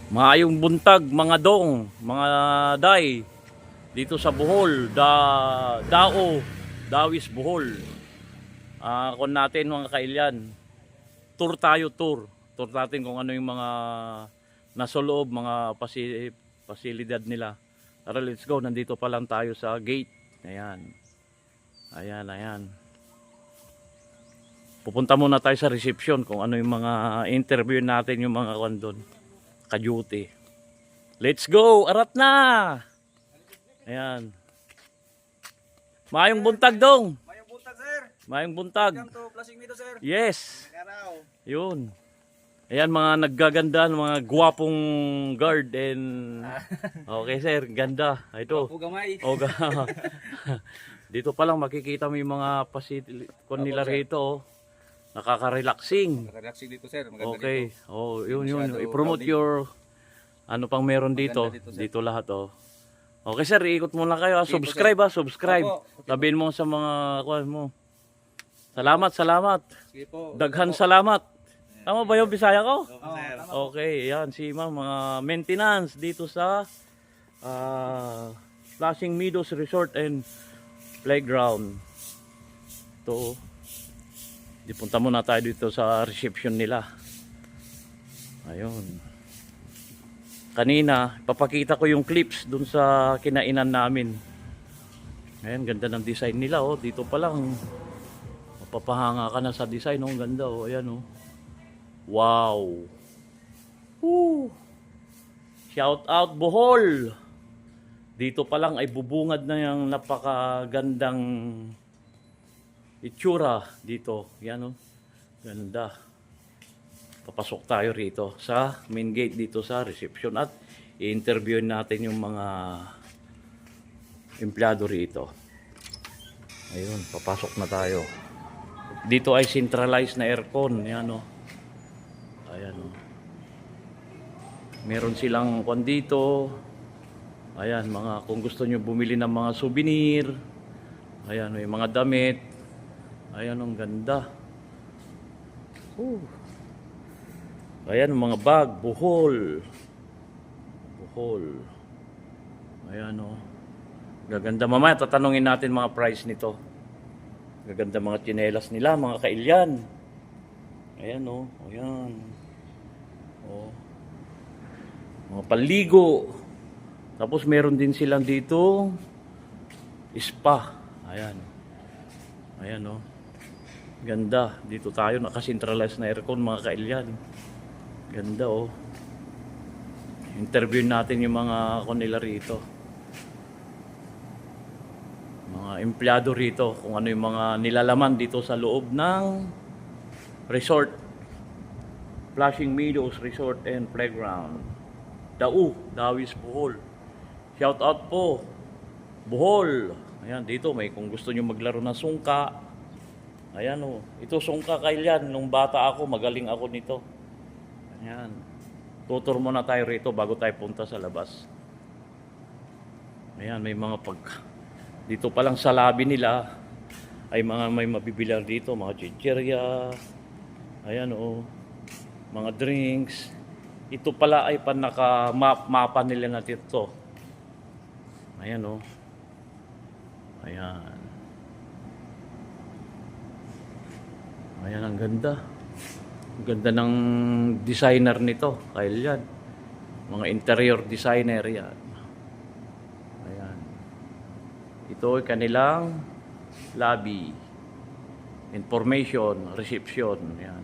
Maayong buntag mga dong, mga day dito sa Bohol, Dawis Bohol. Kung natin mga kailyan, tour tayo tour. Tour natin kung ano yung mga nasa loob, mga pasilidad nila. Tara, let's go. Nandito pa lang tayo sa gate. Ayan. Ayan, ayan. Pupunta muna tayo sa reception kung ano yung mga interview natin, yung mga kandon. Ka-duty. Let's go! Arat na! Ayan. Mayong buntag dong! Mayong buntag, sir. Mayong buntag. Welcome to Flashing Meadow, sir. Yes! Araw. Yun. Ayan, mga naggaganda, mga gwapong guard and... Okay sir, ganda. Ito. Pugamay. Oga. Dito pa lang makikita mo yung mga pasilidad nila rito. Oh. Nakaka-relaxing. Relaxing dito, sir. Maganda Okay. dito. Oh, yun. Masyado I-promote crowded. your ano pang meron dito. Maganda dito, sir. Dito lahat oh. Okay sir, ikot muna kayo. Sige po, Subscribe sir. subscribe. Opo. Okay po. Sabihin mo sa mga kuwan mo. Salamat, salamat. Sige po. Daghan salamat. Tama ba yung Bisaya ko? Opo, sir. Okay, yan si ma'am, mga maintenance dito sa Flashing Meadows Resort and Playground. Ito. Punta muna tayo dito sa reception nila. Ayun. Kanina, papakita ko yung clips dun sa kinainan namin. Ayan, ganda ng design nila oh. Dito pa lang mapapahanga ka na sa design oh. Ganda oh. Ayan oh. Wow. Woo. Shout out Bohol. Dito pa lang ay bubungad na yung napakagandang itsura dito. Yan oh. Ganda. Papasok tayo rito sa main gate dito sa reception at i-interviewin natin yung mga empleyado rito. Ayun, papasok na tayo. Dito ay centralized na aircon. Yan oh. Ayan oh. Meron silang kwan dito. Ayan, mga kung gusto nyo bumili ng mga souvenir. Ayan, may mga damit. Ayan, ang ganda. Ayan, mga bag, Bohol. Bohol. Ayan oh. Gaganda. Mamaya tatanungin natin mga price nito. Gaganda mga tsinelas nila, mga kailyan. Ayan oh. Ayan. Oh. Mga panligo. Tapos meron din silang dito spa. Ayan. Ayan oh. Ganda. Dito tayo nakasentralize na aircon mga kailyan. Ganda oh. Interview natin yung mga kanila rito. Mga empleyado rito kung ano yung mga nilalaman dito sa loob ng resort. Flashing Meadows Resort and Playground. Dawis Bohol. Shout out po. Bohol. Ayan, dito may kung gusto nyo maglaro ng sungka. Ayan oh. Ito sungka kailyan. Nung bata ako, magaling ako nito. Ayan. Tutur muna tayo rito bago tayo punta sa labas. Ayan, may mga dito pa lang sa lobby nila ay may mabibilang dito, mga chichirya. Ayan oh. Mga drinks. Ito pala ay mapa nila na dito. Ayan oh. Ayan. Ayan, ang ganda. Ang ganda ng designer nito. Kyle yan. Mga interior designer yan. Ayan. Ito ay kanilang lobby. Information, reception. Ayan.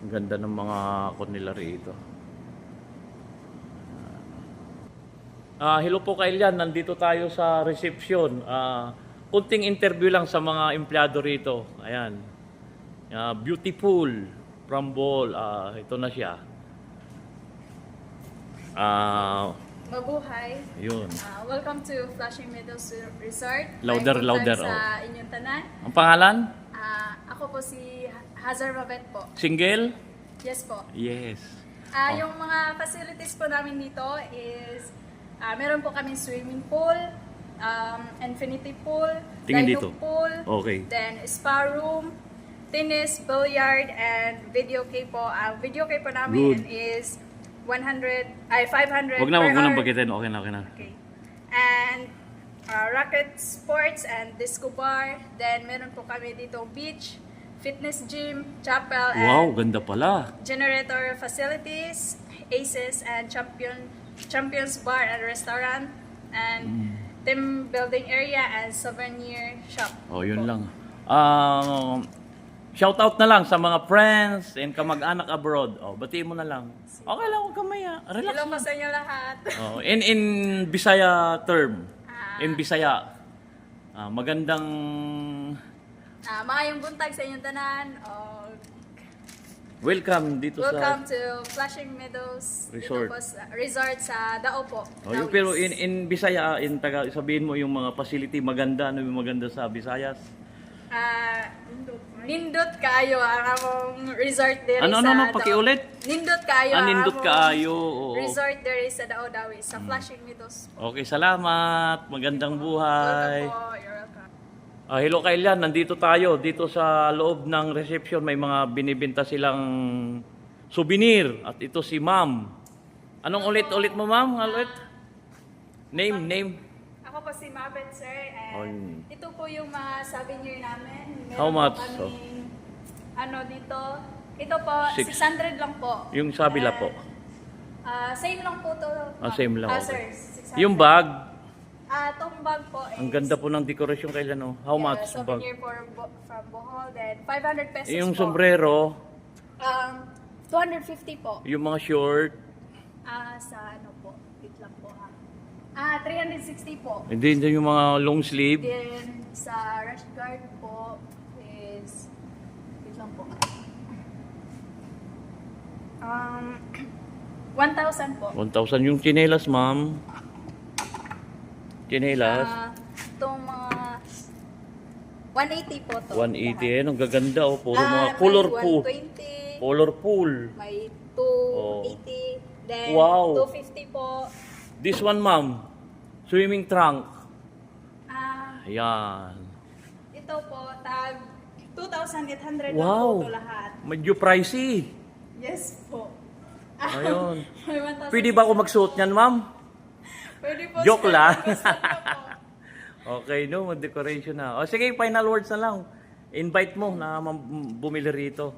Ang ganda ng mga nila rito. Hello po Kailyan, nandito tayo sa reception. Kunting interview lang sa mga empleyado rito. Ayan. Beautiful from Bohol. Ito na siya. Mabuhay. Yun. Welcome to Flashing Meadows Resort. Louder, Ay, louder, Sa inyong tanan. Ang pangalan? Ako po si Hazar Mavet po. Single? Yes po. Yes. Yung mga facilities po namin dito is meron po kaming swimming pool, infinity pool, Tingin dino dito. pool, Okay. then spa room, tennis, billiard, and video game po. Ang video game po namin Good. is 500 Wag na, per wag mo nang hour. bagitin. Okay na, okay na. Okay. And racket sports and disco bar. Then meron po kami dito beach, fitness gym, chapel, Wow, and ganda pala. generator facilities, ACES and Champions Bar and Restaurant, and team building area and souvenir shop. Oh, yun po. lang. Shout out na lang sa mga friends and kamag-anak abroad. Oh, batiin mo na lang. Okay lang, huwag kang maya. Relax Hello po lang. sa inyo lahat. Oh, in Bisaya term. In Bisaya. Magandang Maayong buntag sa inyong tanan. welcome dito Welcome sa to Flashing Meadows Resort. Dito po resort sa Dao po. yung, Dawis. pero in Bisaya, in taga sabihin mo yung mga facility maganda, ano yung maganda sa Visayas? Nindot kaayo ang among resort diri Ano, sa ano, pakiulit? Nindot kaayo ang Nindot among kaayo. Oo. resort diri sa Dao Dawis sa Flashing Meadows. Okay, salamat. Magandang buhay. Welcome po. You're welcome. Hello Kailan, nandito tayo. Dito sa loob ng reception may mga binibenta silang souvenir. At ito si ma'am. Anong ulit mo ma'am? Ulit? Name. Ako po si Mabet, sir. And ito po yung mga souvenir namin. Meron How much? Po kaming, ano dito? Ito po, Six. 600 lang po. Yung sabila po. Same lang po to. Same lang. Sir, Okay. 600. Yung bag, Itong bag po is... ang ganda po ng dekorasyon Kailan. Oh. How much? Yung bag? Souvenir from Bohol. Then 500 pesos Yung po. sombrero, 250 po. yung mga short, Sa ano po? Wait lang po. 360 po. hindi yung mga long sleeve. Then, sa rush guard po is, wait lang po. 1,000 po. 1,000 yung chinelas ma'am. Chinelas. Itong mga 180 po to. 180 ang gaganda oh. Puro mga May colorful. 120, Colorful. may Oh. 280, then Wow. 250 po. This one, ma'am. Swimming trunk. Ayan. Ito po, tag 2,800 lang Wow. po ito lahat. Medyo pricey. Yes po. Ayun. May 1,000. Pwede ba ako magsuot niyan, ma'am? Pwede po. Joke sir. lang. Gusto niyo po. Okay, no. Mag-decoration na. O sige, final words na lang. Invite mo na bumili rito.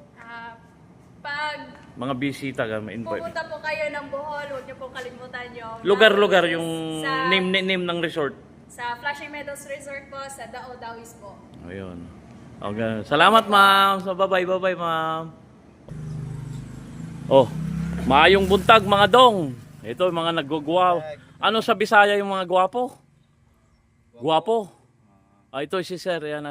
Pag Mga bisita ka, ma-invite. pumunta po kayo ng Bohol, huwag niyo pong kalimutan yung Lugar-lugar yung sa, name ng resort. sa Flashing Meadows Resort po, sa Dao Dawis po. Ayun. Okay. Salamat, ma'am. So, bye-bye, ma'am. Oh, maayong buntag, mga dong. Ito, yung mga naggugwaw. Ano sa Bisaya yung mga gwapo? Gwapo. Ito si sir, yan,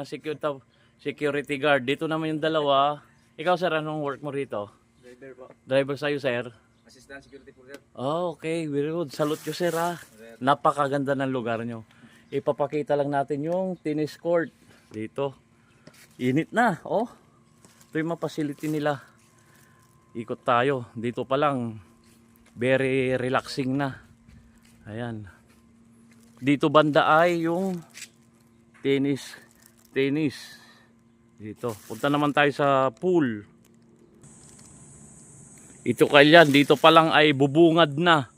security guard. Dito naman yung dalawa. Ikaw, sir, anong work mo rito? Driver po. Driver sa'yo, sir? Assistant security po, sir. Oh, okay. Very good. Salute nyo, sir, ha? Napakaganda ng lugar nyo. Ipapakita lang natin yung tennis court. Dito. Init na, oh. Ito yung mga facility nila. Ikot tayo. Dito pa lang. Very relaxing na. Ayan. Dito banda ay yung tennis. Dito. Punta naman tayo sa pool. Ito Kailan, dito pa lang ay bubungad na.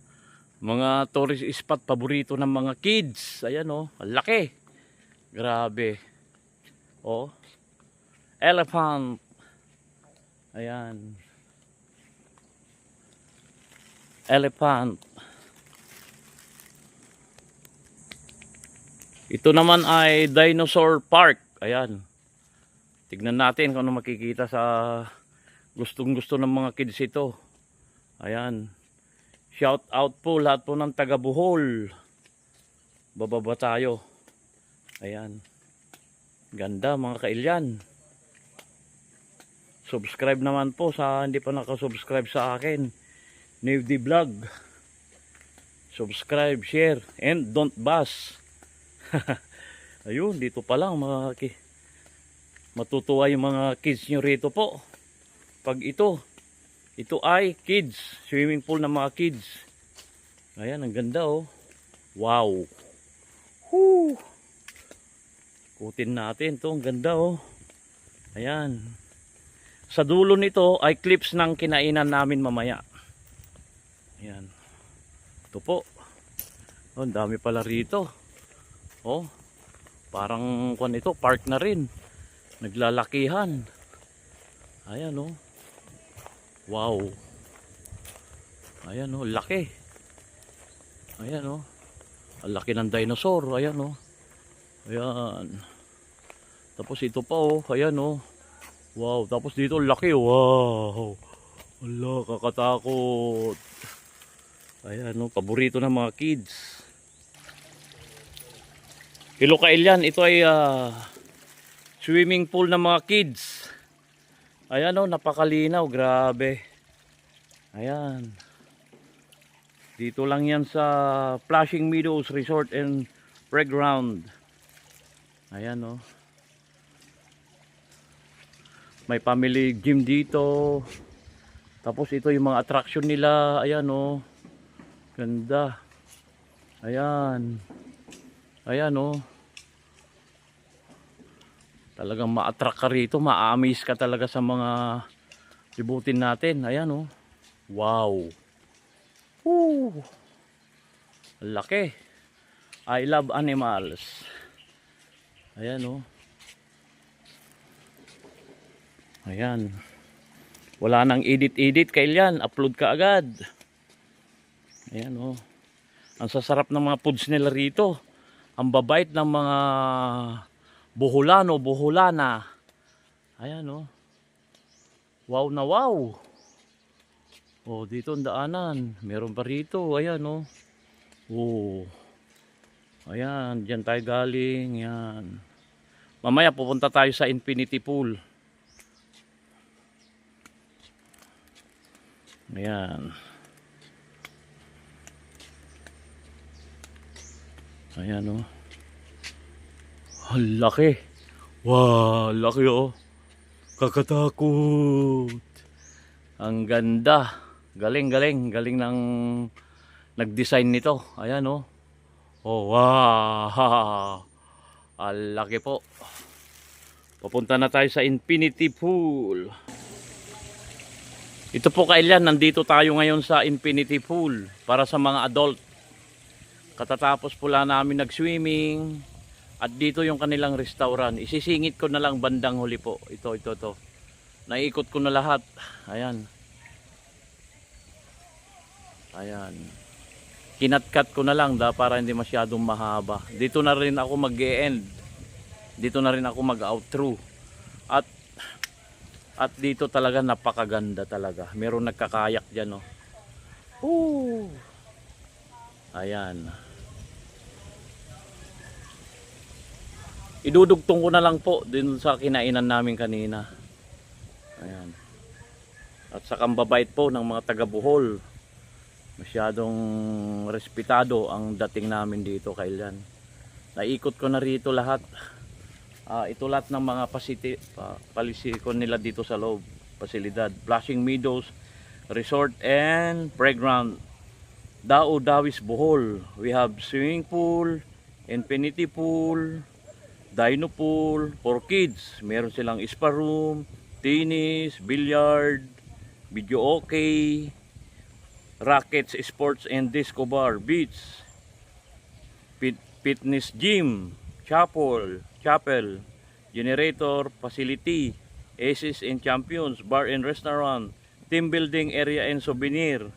Mga tourist spot, paborito ng mga kids. Ayan oh, ang laki. Grabe. Oh. Elephant. Ayan. Elephant. Ito naman ay Dinosaur Park. Ayan. Tignan natin kung ano makikita sa gustong-gusto ng mga kids ito. Ayan. Shout out po lahat po ng taga Bohol. Bababa tayo. Ayan. Ganda mga kailyan. Subscribe naman po sa hindi pa nakasubscribe sa akin. Navy Vlog. Subscribe, share, and don't bus. Ayun, dito pa lang matutuwa yung mga kids nyo rito po. Pag ito ay kids, swimming pool ng mga kids. Ayan, ang ganda oh. Wow. Whoo. Kutin natin to, ang ganda oh. Ayan. Sa dulo nito ay clips ng kinainan namin mamaya. Ayan. Ito po. Oh, ang dami pala rito. Oh, parang kwan ito, park na rin. Naglalakihan. Ayan oh. Wow. Ayan oh, laki. Ayan oh. Ang laki ng dinosaur. Ayan oh. Ayan. Tapos ito pa oh. Ayan oh. Wow. Tapos dito laki. Wow. Wala, kakatakot. Ayan oh. Paborito ng mga kids. Hello Kailian. Ito ay swimming pool ng mga kids. Ayan oh. Napakalinaw. Grabe. Ayan. Dito lang yan sa Flashing Meadows Resort and Playground. Ayan oh. May family gym dito. Tapos ito yung mga attraction nila. Ayan oh. Ganda. Ayan. Ayan oh. Talagang ma-attract ka rito. Ma-amaze ka talaga sa mga libutin natin. Ayan oh. Wow. Woo. Laki. I love animals. Ayan oh. Ayan. Wala nang edit-edit Kailian. Upload ka agad. Ayan oh. Ang sasarap ng mga foods nila rito. Ang babait ng mga buholano, buholana. Ayan oh. Wow na wow. Oh, dito ang daanan. Meron pa rito. Ayan oh. Oh. Ayan, diyan tayo galing. Yan. Mamaya pupunta tayo sa infinity pool. Ayan. Ayan oh. Ang laki. Wow, laki oh. Kakatakot. Ang ganda. Galing, galing. Galing ng nag-design nito. Ayan oh. Oh, wow. Ang laki po. Papunta na tayo sa infinity pool. Ito po Kailian, nandito tayo ngayon sa infinity pool para sa mga adult. Katatapos pula namin nag-swimming at dito yung kanilang restaurant. Isisingit ko na lang bandang huli po. Ito. Naiikot ko na lahat. Ayan. Ayan. Kinatkat ko na lang para hindi masyadong mahaba. Dito na rin ako mag-e-end. Dito na rin ako mag-outro. At dito talaga napakaganda talaga. Meron nagkakayak dyan oh. Ooh. Ayan. Idudugtong ko na lang po din sa kinainan namin kanina. Ayan. At sa kambabait po ng mga taga Bohol. Masyadong respetado ang dating namin dito Kailian. Naikot ko na rito lahat. Ito lahat ng mga palisikon nila dito sa loob. Pasilidad. Flashing Meadows Resort and Playground. Dao Dawis Bohol. We have swimming pool, infinity pool, dino pool for kids. Meron silang spa room, tennis, billiard, video okay, rackets, sports and disco bar, beach, fitness gym, chapel, generator, facility, aces and champions, bar and restaurant, team building area and souvenir.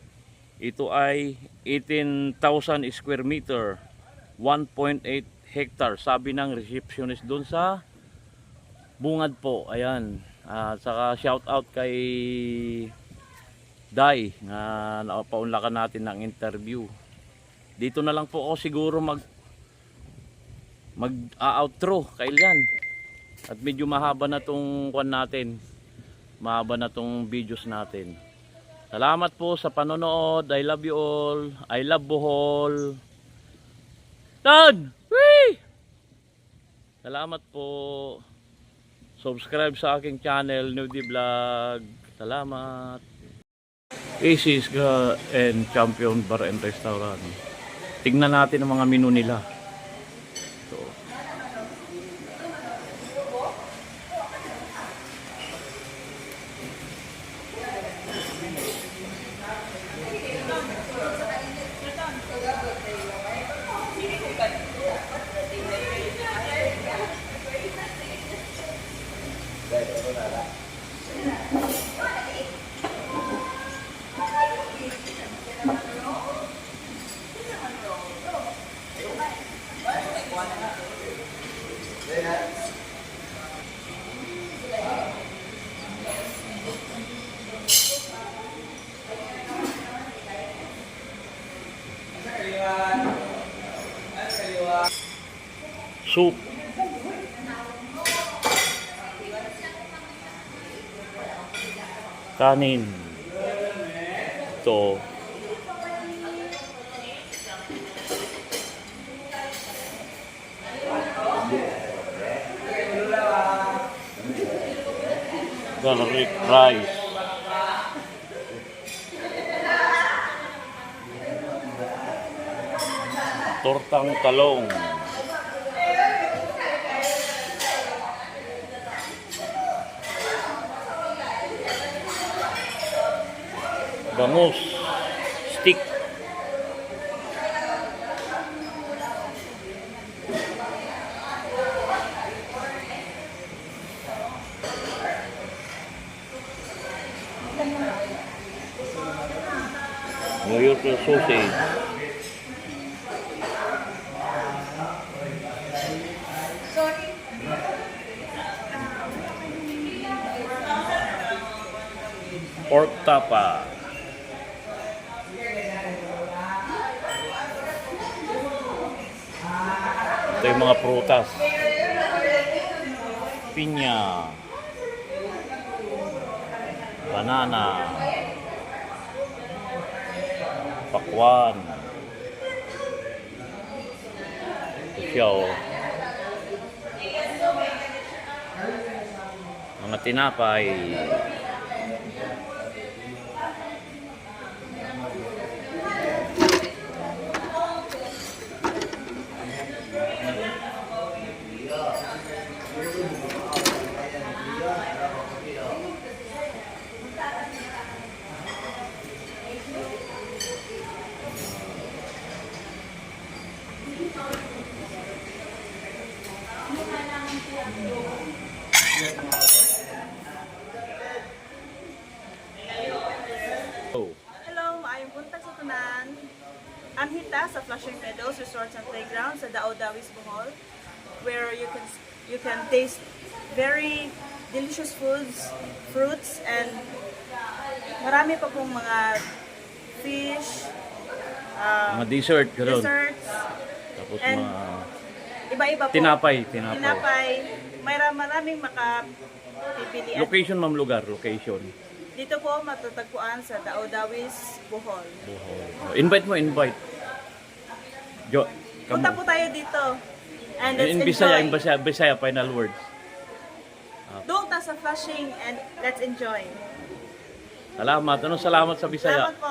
Ito ay 18,000 square meter, 1.8 hectare. Sabi ng receptionist doon sa bungad po. Ayan. Saka shout out kay Dai na napaunlakan natin ng interview. Dito na lang po ako siguro mag-outro Kailian. At medyo mahaba na tong kwan natin. Mahaba na tong videos natin. Salamat po sa panonood. I love you all. I love Bohol. Done! Whee! Salamat po. Subscribe sa aking channel, Nudie Vlog. Salamat. Aces and Champion Bar and Restaurant. Tingnan natin ang mga menu nila. Ito. soup. Kanin. Ito. Garlic rice. Tortang talong. Bangus. Stick. New York sausage. Pork tapa. Ito yung mga prutas. Pinya. Banana. Pakwan. Ito siya, oh. Mga tinapay. Oh. Hello, maayong buntag sa tanan. Anhita sa Flushing Meadows Resorts and Playground sa Dao Dawis, Bohol, where you can taste very delicious foods, fruits, and marami pa pong mga fish, Mga dessert, gano'n. desserts, Tapos and mga iba-iba po. tinapay. Tinapay. Maraming makapipilian. Location, ma'am, lugar. Location. Dito po matatagpuan sa Dao Dawis, Bohol. Invite mo, invite. Jo, Punta po tayo dito. And let's in Bisaya, enjoy. Bisaya, final words. Doon ta sa Flushing and let's enjoy. Salamat. Anong salamat sa Bisaya? Salamat po.